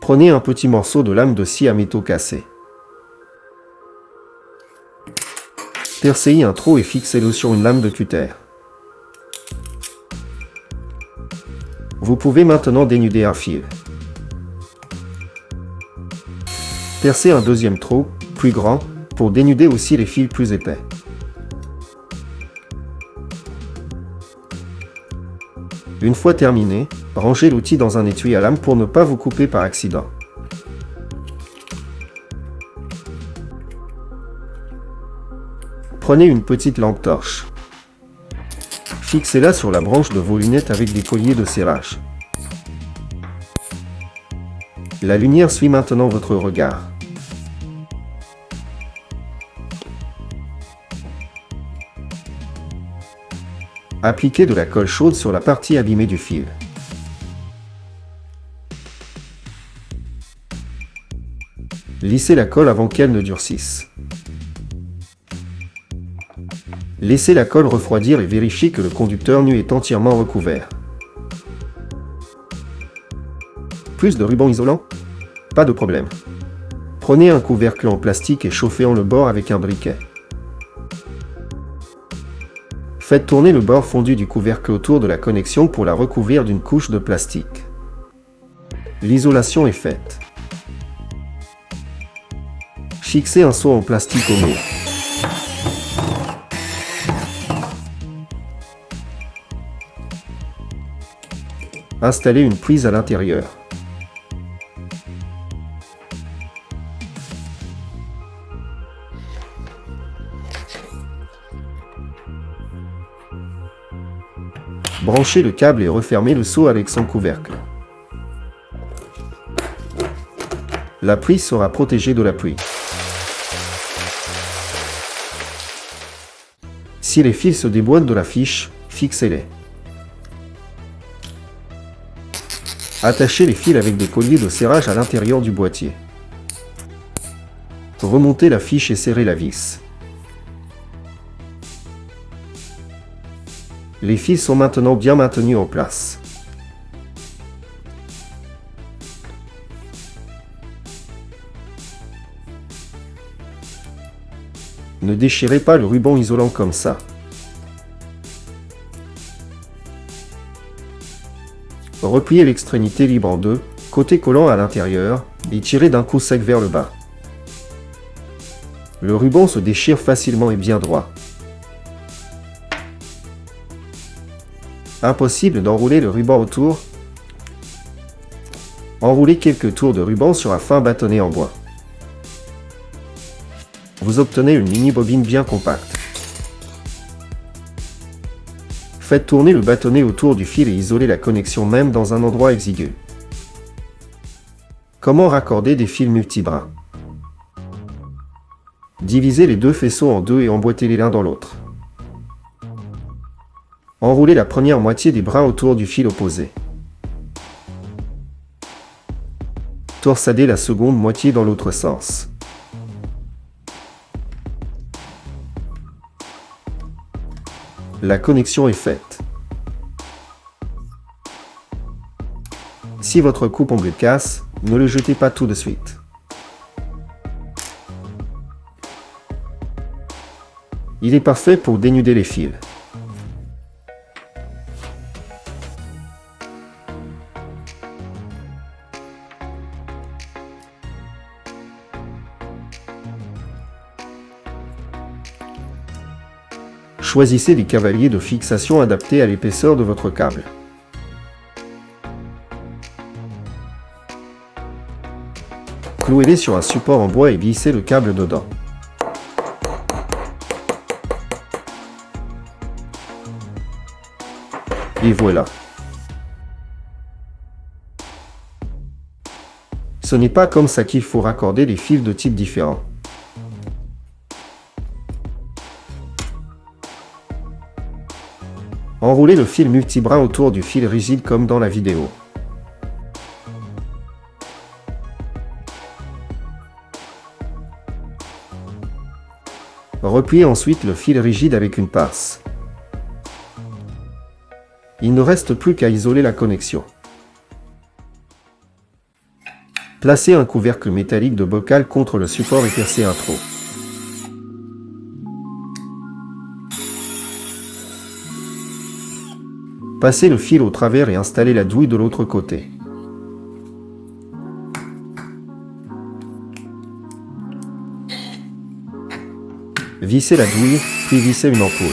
Prenez un petit morceau de lame de scie à métaux cassé. Percez un trou et fixez-le sur une lame de cutter. Vous pouvez maintenant dénuder un fil. Percez un deuxième trou, plus grand, pour dénuder aussi les fils plus épais. Une fois terminé, rangez l'outil dans un étui à lame pour ne pas vous couper par accident. Prenez une petite lampe torche. Fixez-la sur la branche de vos lunettes avec des colliers de serrage. La lumière suit maintenant votre regard. Appliquez de la colle chaude sur la partie abîmée du fil. Lissez la colle avant qu'elle ne durcisse. Laissez la colle refroidir et vérifiez que le conducteur nu est entièrement recouvert. Plus de ruban isolant? Pas de problème. Prenez un couvercle en plastique et chauffez-en le bord avec un briquet. Faites tourner le bord fondu du couvercle autour de la connexion pour la recouvrir d'une couche de plastique. L'isolation est faite. Fixez un seau en plastique au mur. Installez une prise à l'intérieur. Branchez le câble et refermez le seau avec son couvercle. La prise sera protégée de la pluie. Si les fils se déboîtent de la fiche, fixez-les. Attachez les fils avec des colliers de serrage à l'intérieur du boîtier. Remontez la fiche et serrez la vis. Les fils sont maintenant bien maintenus en place. Ne déchirez pas le ruban isolant comme ça. Repliez l'extrémité libre en deux, côté collant à l'intérieur, et tirez d'un coup sec vers le bas. Le ruban se déchire facilement et bien droit. Impossible d'enrouler le ruban autour. Enroulez quelques tours de ruban sur un fin bâtonnet en bois. Vous obtenez une mini-bobine bien compacte. Faites tourner le bâtonnet autour du fil et isolez la connexion même dans un endroit exigu. Comment raccorder des fils multibras? Divisez les deux faisceaux en deux et emboîtez-les l'un dans l'autre. Enroulez la première moitié des bras autour du fil opposé. Torsadez la seconde moitié dans l'autre sens. La connexion est faite. Si votre coupe-onglet casse, ne le jetez pas tout de suite. Il est parfait pour dénuder les fils. Choisissez des cavaliers de fixation adaptés à l'épaisseur de votre câble. Clouez-les sur un support en bois et glissez le câble dedans. Et voilà. Ce n'est pas comme ça qu'il faut raccorder des fils de types différents. Enroulez le fil multibras autour du fil rigide comme dans la vidéo. Repliez ensuite le fil rigide avec une pince. Il ne reste plus qu'à isoler la connexion. Placez un couvercle métallique de bocal contre le support et percez un trou. Passez le fil au travers et installez la douille de l'autre côté. Vissez la douille, puis vissez une ampoule.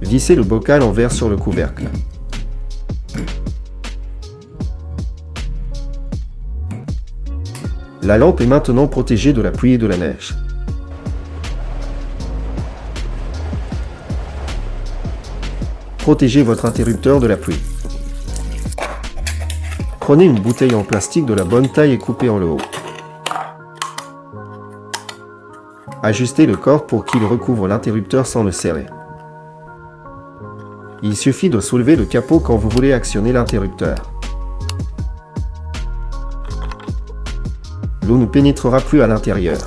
Vissez le bocal en verre sur le couvercle. La lampe est maintenant protégée de la pluie et de la neige. Protégez votre interrupteur de la pluie. Prenez une bouteille en plastique de la bonne taille et coupez en le haut. Ajustez le corps pour qu'il recouvre l'interrupteur sans le serrer. Il suffit de soulever le capot quand vous voulez actionner l'interrupteur. L'eau ne pénétrera plus à l'intérieur.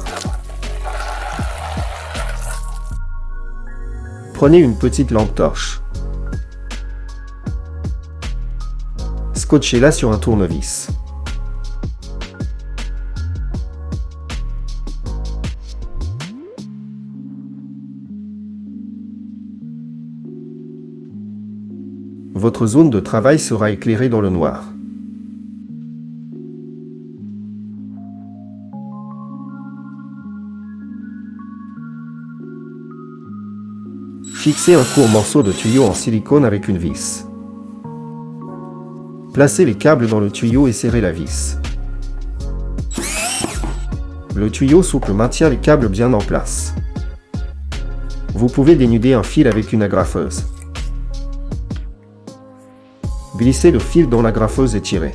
Prenez une petite lampe torche. Scotchez-la sur un tournevis. Votre zone de travail sera éclairée dans le noir. Fixez un court morceau de tuyau en silicone avec une vis. Placez les câbles dans le tuyau et serrez la vis. Le tuyau souple maintient les câbles bien en place. Vous pouvez dénuder un fil avec une agrafeuse. Glissez le fil dans l'agrafeuse et tirez.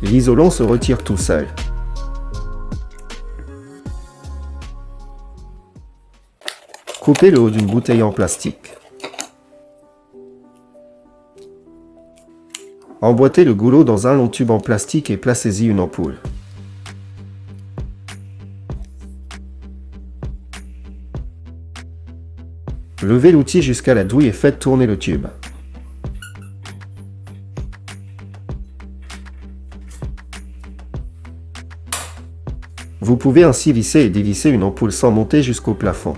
L'isolant se retire tout seul. Coupez le haut d'une bouteille en plastique. Emboîtez le goulot dans un long tube en plastique et placez-y une ampoule. Levez l'outil jusqu'à la douille et faites tourner le tube. Vous pouvez ainsi visser et dévisser une ampoule sans monter jusqu'au plafond.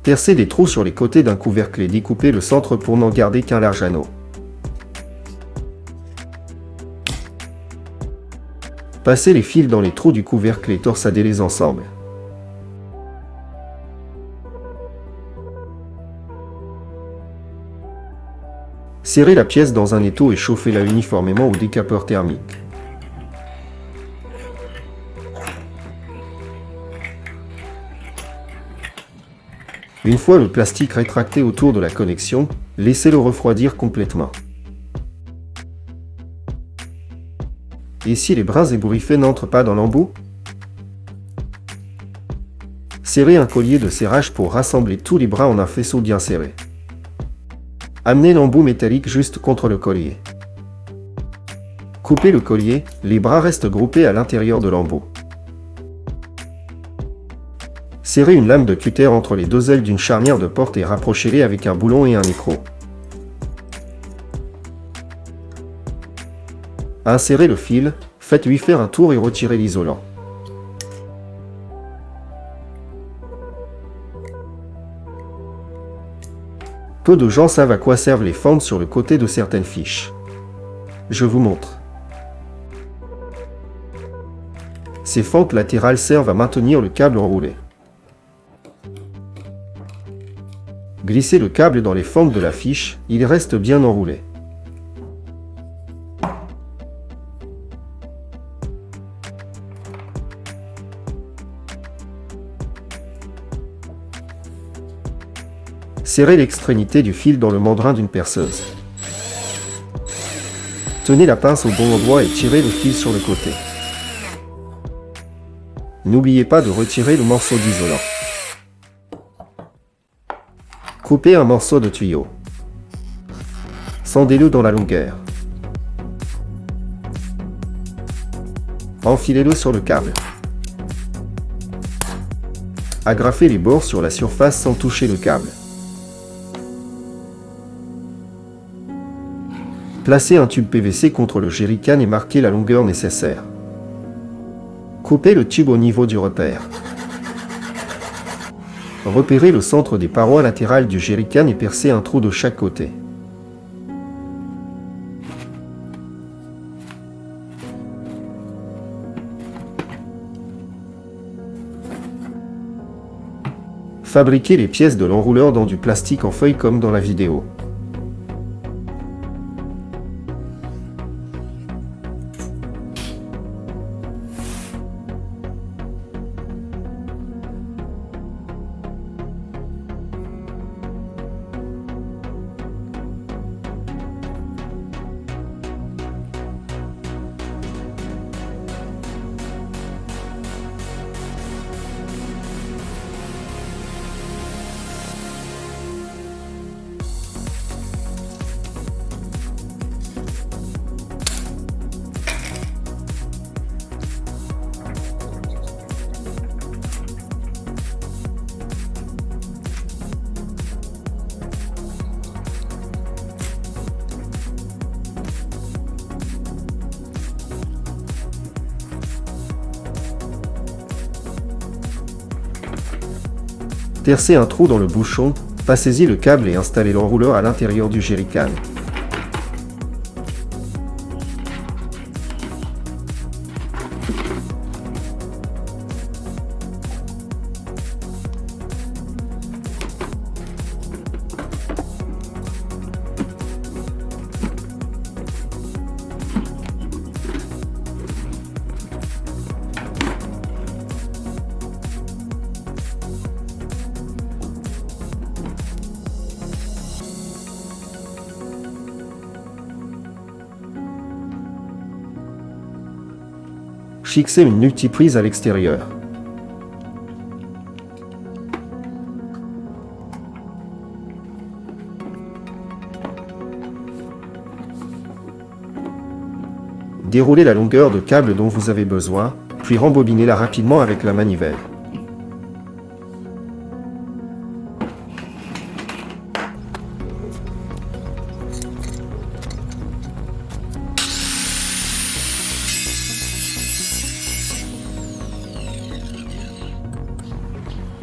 Percez des trous sur les côtés d'un couvercle et découpez le centre pour n'en garder qu'un large anneau. Passez les fils dans les trous du couvercle et torsadez-les ensemble. Serrez la pièce dans un étau et chauffez-la uniformément au décapeur thermique. Une fois le plastique rétracté autour de la connexion, laissez-le refroidir complètement. Et si les bras ébouriffés n'entrent pas dans l'embout? Serrez un collier de serrage pour rassembler tous les bras en un faisceau bien serré. Amenez l'embout métallique juste contre le collier. Coupez le collier, les bras restent groupés à l'intérieur de l'embout. Serrez une lame de cutter entre les deux ailes d'une charnière de porte et rapprochez-les avec un boulon et un écrou. Insérez le fil, faites-lui faire un tour et retirez l'isolant. Peu de gens savent à quoi servent les fentes sur le côté de certaines fiches. Je vous montre. Ces fentes latérales servent à maintenir le câble enroulé. Glissez le câble dans les fentes de la fiche, il reste bien enroulé. Serrez l'extrémité du fil dans le mandrin d'une perceuse. Tenez la pince au bon endroit et tirez le fil sur le côté. N'oubliez pas de retirer le morceau d'isolant. Coupez un morceau de tuyau. Scendez-le dans la longueur. Enfilez-le sur le câble. Agrafez les bords sur la surface sans toucher le câble. Placez un tube PVC contre le jerrycan et marquez la longueur nécessaire. Coupez le tube au niveau du repère. Repérez le centre des parois latérales du jerrycan et percez un trou de chaque côté. Fabriquez les pièces de l'enrouleur dans du plastique en feuille comme dans la vidéo. Percez un trou dans le bouchon, passez-y le câble et installez l'enrouleur à l'intérieur du jerrycan. Fixez une multiprise à l'extérieur. Déroulez la longueur de câble dont vous avez besoin, puis rembobinez-la rapidement avec la manivelle.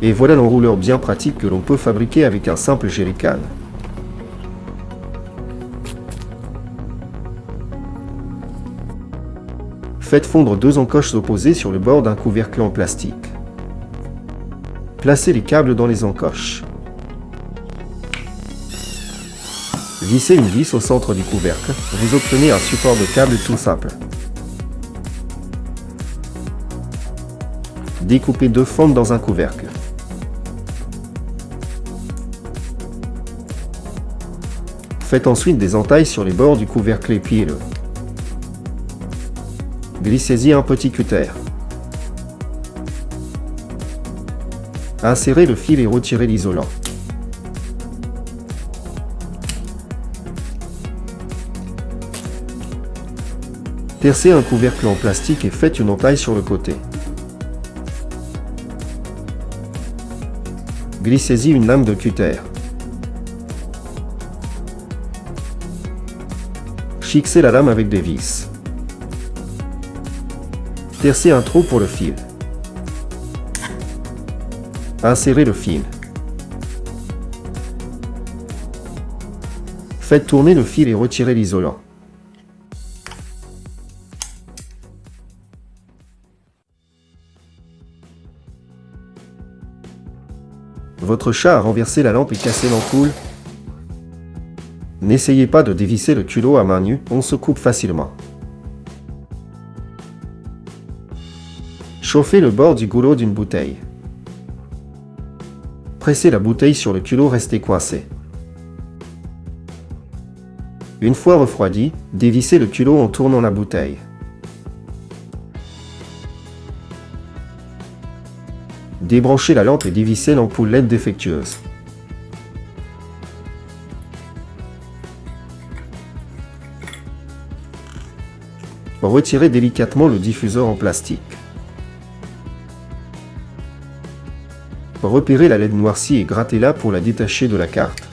Et voilà l'enrouleur bien pratique que l'on peut fabriquer avec un simple jerrycan. Faites fondre deux encoches opposées sur le bord d'un couvercle en plastique. Placez les câbles dans les encoches. Vissez une vis au centre du couvercle, vous obtenez un support de câble tout simple. Découpez deux fentes dans un couvercle. Faites ensuite des entailles sur les bords du couvercle et pliez-le. Glissez-y un petit cutter. Insérez le fil et retirez l'isolant. Percez un couvercle en plastique et faites une entaille sur le côté. Glissez-y une lame de cutter. Fixez la lame avec des vis. Percez un trou pour le fil. Insérez le fil. Faites tourner le fil et retirez l'isolant. Votre chat a renversé la lampe et cassé l'ampoule. N'essayez pas de dévisser le culot à main nue, on se coupe facilement. Chauffez le bord du goulot d'une bouteille. Pressez la bouteille sur le culot resté coincé. Une fois refroidi, dévissez le culot en tournant la bouteille. Débranchez la lampe et dévissez l'ampoule LED défectueuse. Retirez délicatement le diffuseur en plastique. Repérez la LED noircie et grattez-la pour la détacher de la carte.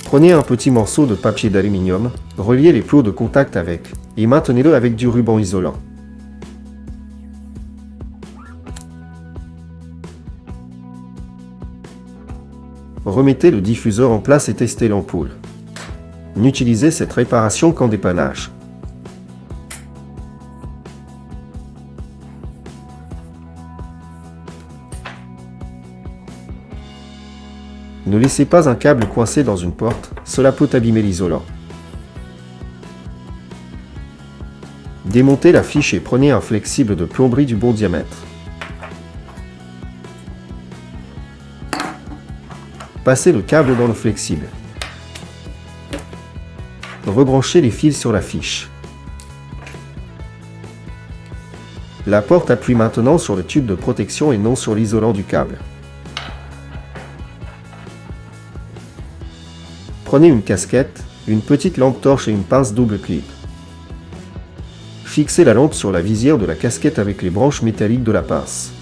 Prenez un petit morceau de papier d'aluminium, reliez les plots de contact avec, et maintenez-le avec du ruban isolant. Remettez le diffuseur en place et testez l'ampoule. N'utilisez cette réparation qu'en dépannage. Ne laissez pas un câble coincé dans une porte, cela peut abîmer l'isolant. Démontez la fiche et prenez un flexible de plomberie du bon diamètre. Passez le câble dans le flexible. Rebranchez les fils sur la fiche. La porte appuie maintenant sur le tube de protection et non sur l'isolant du câble. Prenez une casquette, une petite lampe torche et une pince double clip. Fixez la lampe sur la visière de la casquette avec les branches métalliques de la pince.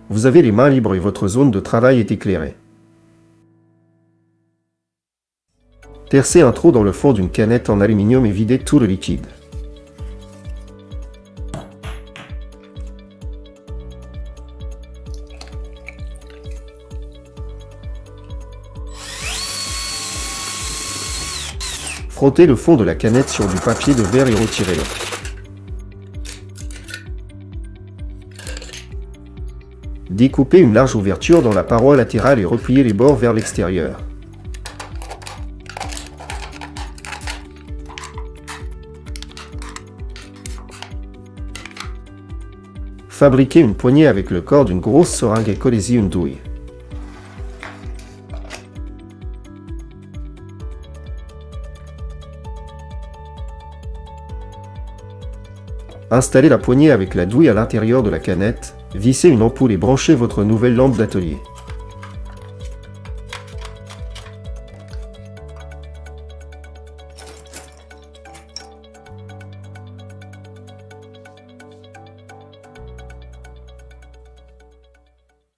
Vous avez les mains libres et votre zone de travail est éclairée. Percez un trou dans le fond d'une canette en aluminium et videz tout le liquide. Frottez le fond de la canette sur du papier de verre et retirez-le. Découpez une large ouverture dans la paroi latérale et repliez les bords vers l'extérieur. Fabriquez une poignée avec le corps d'une grosse seringue et collez-y une douille. Installez la poignée avec la douille à l'intérieur de la canette, vissez une ampoule et branchez votre nouvelle lampe d'atelier.